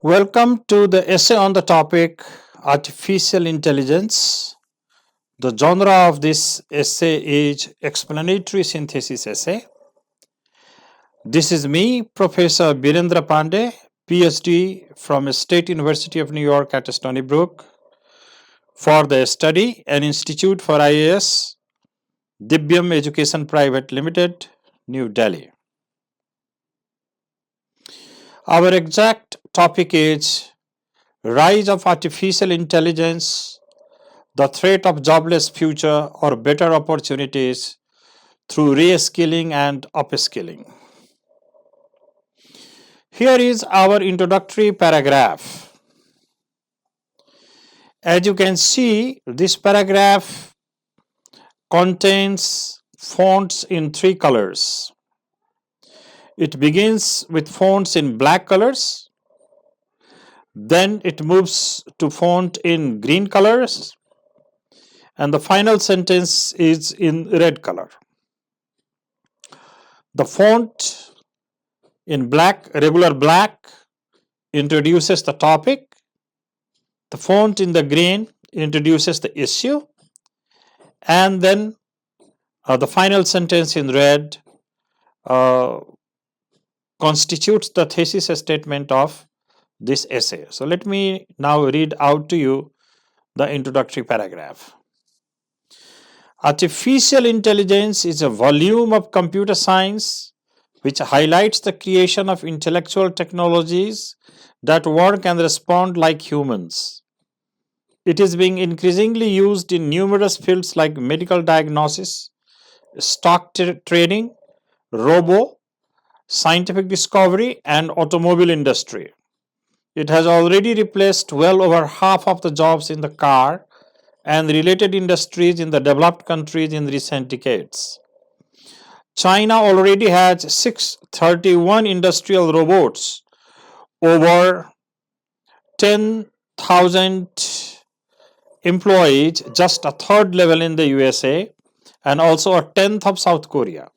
Welcome to the essay on the topic Artificial Intelligence. The genre of this essay is explanatory synthesis essay. This is me, Professor Beerendra Pandey, Ph.D. from State University of New York at Stony Brook, for the study and Institute for IAS, Divyam Education Private Limited, New Delhi. Our exact topic is Rise of Artificial Intelligence, the Threat of Jobless Future or Better Opportunities through Reskilling and Upskilling. Here is our introductory paragraph. As you can see, this paragraph contains fonts in 3 colors. It begins with fonts in black colors, then it moves to font in green colors, and the final sentence is in red color. The font in black, regular black, introduces the topic. The font in the green introduces the issue, and then the final sentence in red constitutes the thesis statement of this essay. So let me now read out to you the introductory paragraph. Artificial intelligence is a volume of computer science which highlights the creation of intellectual technologies that work and respond like humans. It is being increasingly used in numerous fields like medical diagnosis, stock trading, scientific discovery, and automobile industry. It has already replaced well over half of the jobs in the car and related industries in the developed countries in recent decades. China already has 631 industrial robots, over 10,000 employees, just a third level in the USA, and also a tenth of South Korea.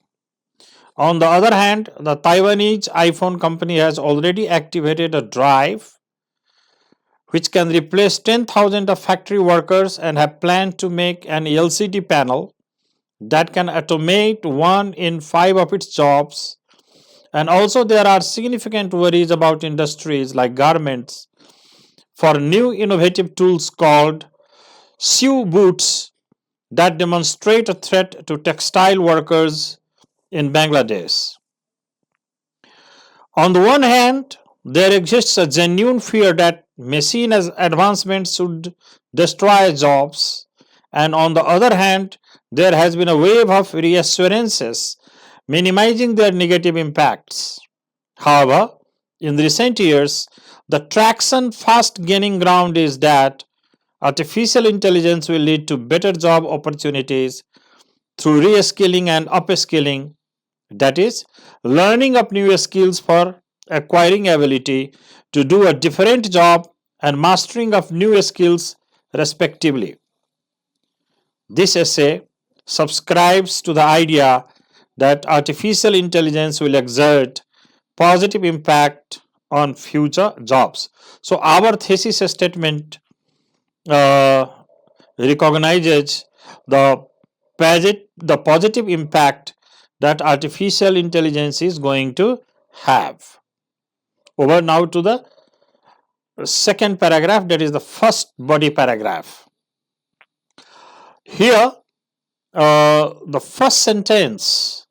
On the other hand, the Taiwanese iPhone company has already activated a drive which can replace 10,000 of factory workers and have planned to make an LCD panel that can automate 1 in 5 of its jobs. And also there are significant worries about industries like garments for new innovative tools called shoe boots that demonstrate a threat to textile workers in Bangladesh. On the one hand, there exists a genuine fear that machine advancements should destroy jobs, and on the other hand, there has been a wave of reassurances minimizing their negative impacts. However, in recent years, the traction fast gaining ground is that artificial intelligence will lead to better job opportunities through reskilling and upskilling, that is, learning of new skills for acquiring ability to do a different job and mastering of new skills respectively. This essay subscribes to the idea that artificial intelligence will exert positive impact on future jobs. So our thesis statement recognizes the positive impact that artificial intelligence is going to have. Over now to the second paragraph, that is the first body paragraph. Here, the first sentence,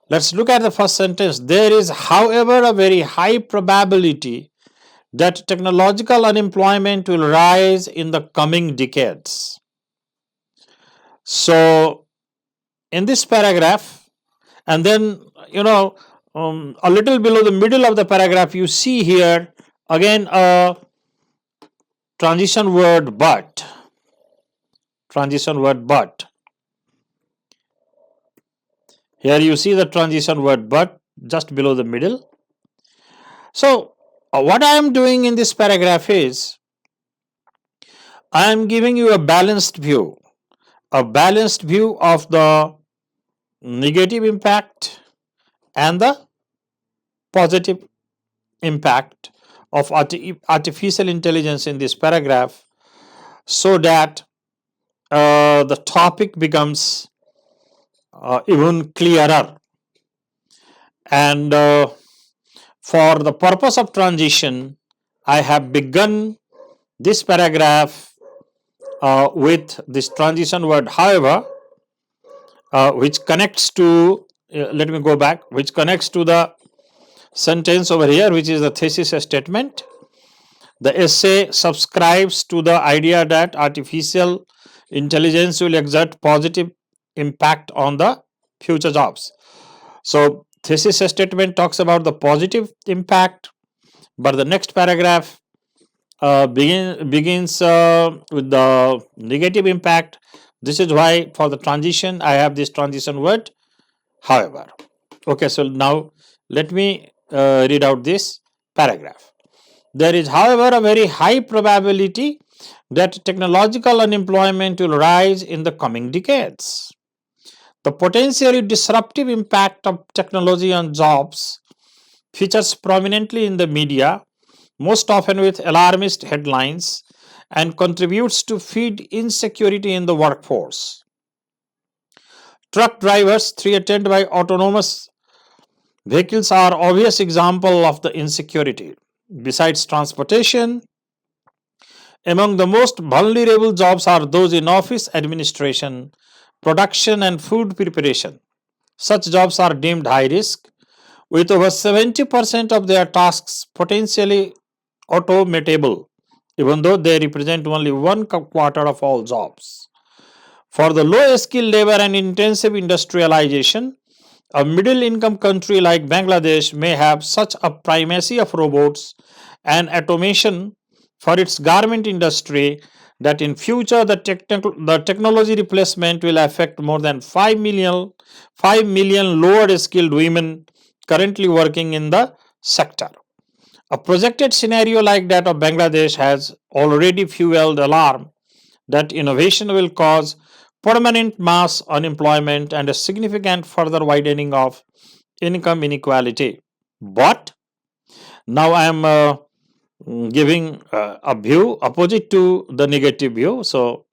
let's look at the first sentence. There is, however, a very high probability that technological unemployment will rise in the coming decades. So, in this paragraph, and then, a little below the middle of the paragraph, you see here again a transition word but. Transition word but. Here you see the transition word but just below the middle. So what I am doing in this paragraph is I am giving you a balanced view of the negative impact and the positive impact of artificial intelligence in this paragraph, so that the topic becomes even clearer. And for the purpose of transition, I have begun this paragraph with this transition word however, which connects to, let me go back, which connects to the sentence over here, which is the thesis statement. The essay subscribes to the idea that artificial intelligence will exert positive impact on the future jobs. So thesis statement talks about the positive impact, but the next paragraph begins with the negative impact. This is why for the transition I have this transition word however. Okay, so now let me read out this paragraph. There is, however, a very high probability that technological unemployment will rise in the coming decades. The potentially disruptive impact of technology on jobs features prominently in the media, most often with alarmist headlines, and contributes to feed insecurity in the workforce. Truck drivers threatened by autonomous vehicles are obvious example of the insecurity. Besides transportation, among the most vulnerable jobs are those in office administration, production and food preparation. Such jobs are deemed high risk, with over 70% of their tasks potentially automatable, even though they represent only 1/4 of all jobs. For the low skilled labor and intensive industrialization, a middle income country like Bangladesh may have such a primacy of robots and automation for its garment industry that in future the technology replacement will affect more than 5 million lower skilled women currently working in the sector. A projected scenario like that of Bangladesh has already fueled alarm that innovation will cause permanent mass unemployment and a significant further widening of income inequality. But now I am giving a view opposite to the negative view. So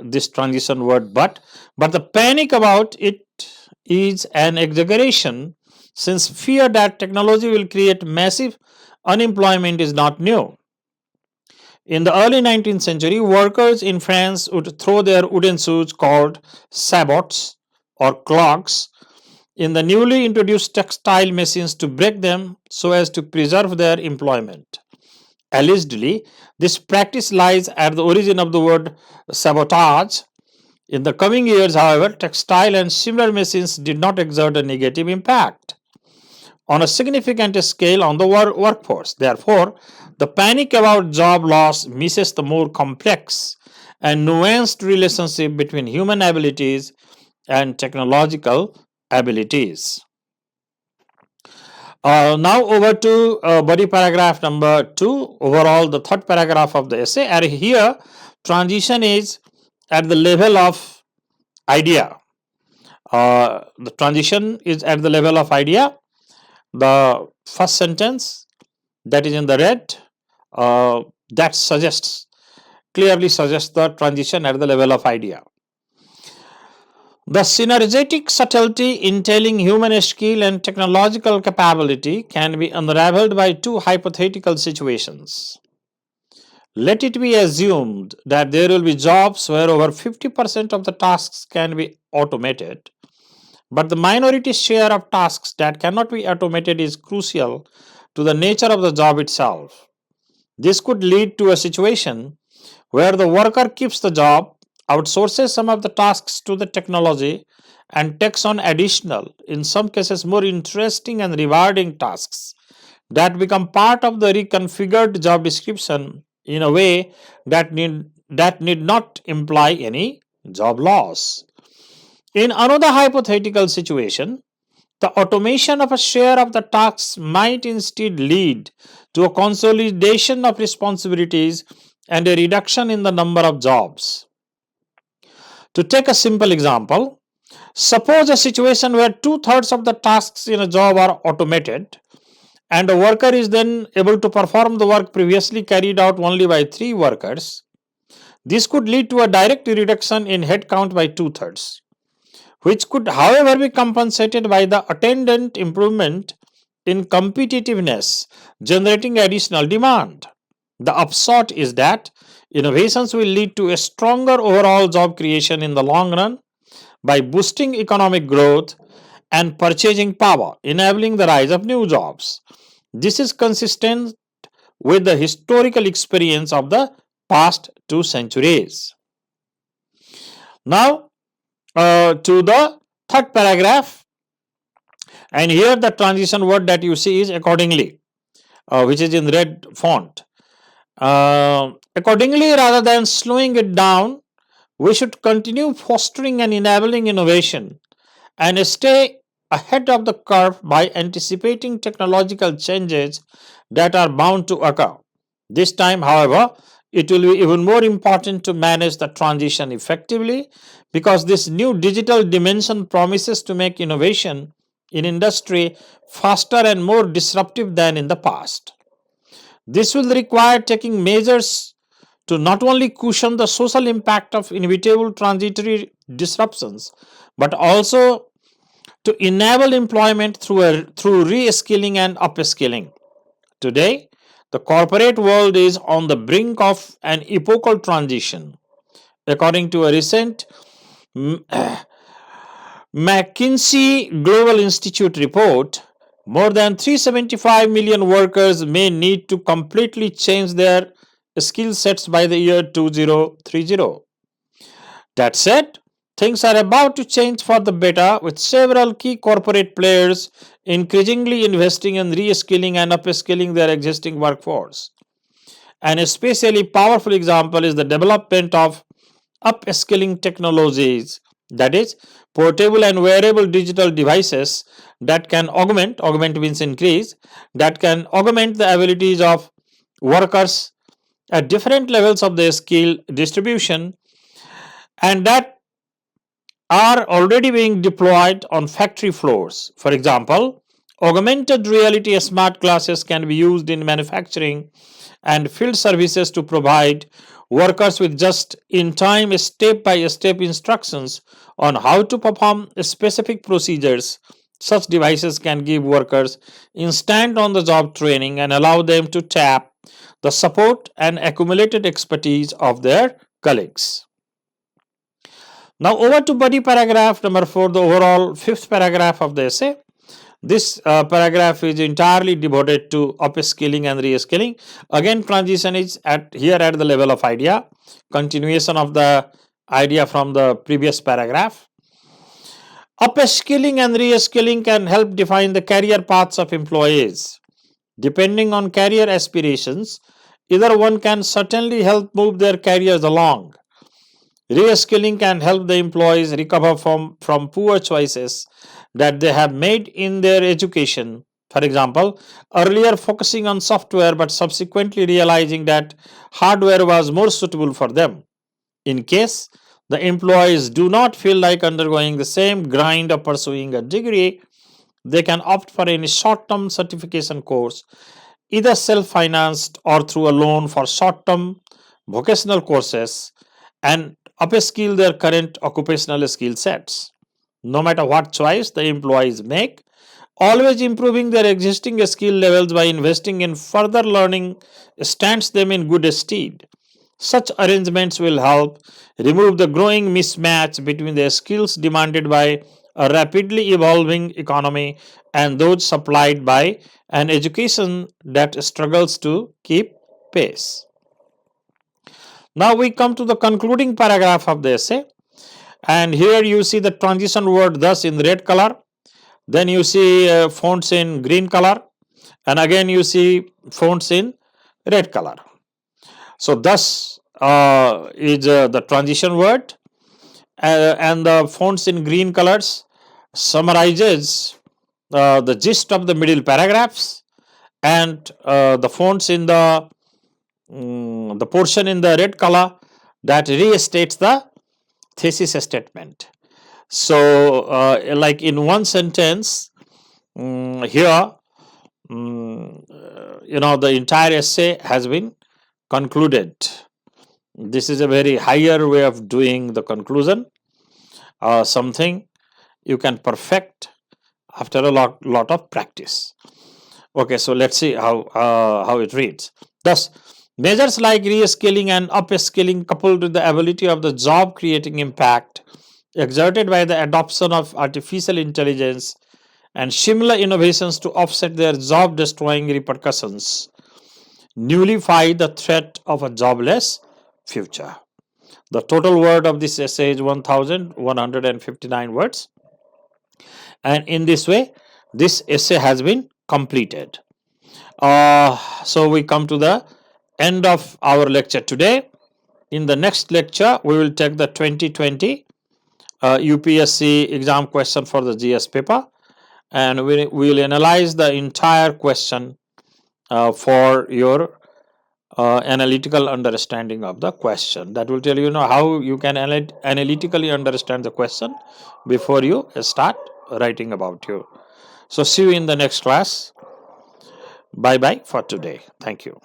this transition word but the panic about it is an exaggeration, since fear that technology will create massive unemployment is not new. In the early 19th century, workers in France would throw their wooden shoes called sabots or clogs in the newly introduced textile machines to break them so as to preserve their employment. Allegedly, this practice lies at the origin of the word sabotage. In the coming years, however, textile and similar machines did not exert a negative impact on a significant scale on the workforce. Therefore, the panic about job loss misses the more complex and nuanced relationship between human abilities and technological abilities. Now over to body paragraph number 2, overall the third paragraph of the essay, and here transition is at the level of idea. The transition is at the level of idea. The first sentence that is in the red, that clearly suggests the transition at the level of idea. The synergetic subtlety entailing human skill and technological capability can be unraveled by two hypothetical situations. Let it be assumed that there will be jobs where over 50% of the tasks can be automated, but the minority share of tasks that cannot be automated is crucial to the nature of the job itself. This could lead to a situation where the worker keeps the job, outsources some of the tasks to the technology, and takes on additional, in some cases more interesting and rewarding tasks that become part of the reconfigured job description in a way that need not imply any job loss. In another hypothetical situation, the automation of a share of the tasks might instead lead to a consolidation of responsibilities and a reduction in the number of jobs. To take a simple example, suppose a situation where two-thirds of the tasks in a job are automated and a worker is then able to perform the work previously carried out only by 3 workers. This could lead to a direct reduction in headcount by two-thirds, which could, however, be compensated by the attendant improvement in competitiveness, generating additional demand. The upshot is that innovations will lead to a stronger overall job creation in the long run by boosting economic growth and purchasing power, enabling the rise of new jobs. This is consistent with the historical experience of the past 2 centuries. Now, to the third paragraph, and here the transition word that you see is accordingly, which is in red font. Accordingly, rather than slowing it down, we should continue fostering and enabling innovation and stay ahead of the curve by anticipating technological changes that are bound to occur. This time, however, it will be even more important to manage the transition effectively because this new digital dimension promises to make innovation in industry faster and more disruptive than in the past. This will require taking measures to not only cushion the social impact of inevitable transitory disruptions, but also to enable employment through re-skilling and upskilling. Today, the corporate world is on the brink of an epochal transition. According to a recent McKinsey Global Institute report, more than 375 million workers may need to completely change their skill sets by the year 2030. That said, things are about to change for the better, with several key corporate players increasingly investing in reskilling and upskilling their existing workforce. An especially powerful example is the development of upskilling technologies, that is, portable and wearable digital devices that can augment means increase, that can augment the abilities of workers at different levels of their skill distribution and that are already being deployed on factory floors. For example, augmented reality smart glasses can be used in manufacturing and field services to provide workers with just-in-time step-by-step instructions on how to perform specific procedures. Such devices can give workers instant on-the-job training and allow them to tap the support and accumulated expertise of their colleagues. Now over to body paragraph number 4, the overall 5th paragraph of the essay. This paragraph is entirely devoted to upskilling and reskilling. Again, transition is here at the level of idea, continuation of the idea from the previous paragraph. Upskilling and reskilling can help define the career paths of employees. Depending on career aspirations, either one can certainly help move their careers along. Reskilling can help the employees recover from poor choices that they have made in their education. For example, earlier focusing on software but subsequently realizing that hardware was more suitable for them. In case the employees do not feel like undergoing the same grind of pursuing a degree, they can opt for any short-term certification course, either self-financed or through a loan for short-term vocational courses, and upskill their current occupational skill sets. No matter what choice the employees make, always improving their existing skill levels by investing in further learning stands them in good stead. Such arrangements will help remove the growing mismatch between the skills demanded by a rapidly evolving economy and those supplied by an education that struggles to keep pace. Now we come to the concluding paragraph of the essay, And here you see the transition word thus in red color. Then you see fonts in green color. And again you see fonts in red color. So thus is the transition word, and the fonts in green colors summarizes the gist of the middle paragraphs, and the fonts in the portion in the red color that restates the thesis statement. So like in one sentence, here the entire essay has been concluded. This is a very higher way of doing the conclusion, something you can perfect after a lot of practice. Okay, so let's see how it reads. Thus, measures like reskilling and upskilling, coupled with the ability of the job creating impact exerted by the adoption of artificial intelligence and similar innovations to offset their job destroying repercussions, nullify the threat of a jobless future. The total word of this essay is 1159 words, and in this way this essay has been completed. So we come to the end of our lecture today. In the next lecture we will take the 2020 UPSC exam question for the GS paper, and we will analyze the entire question for your analytical understanding of the question. That will tell you how you can analytically understand the question before you start writing about you. So see you in the next class. Bye bye for today. Thank you.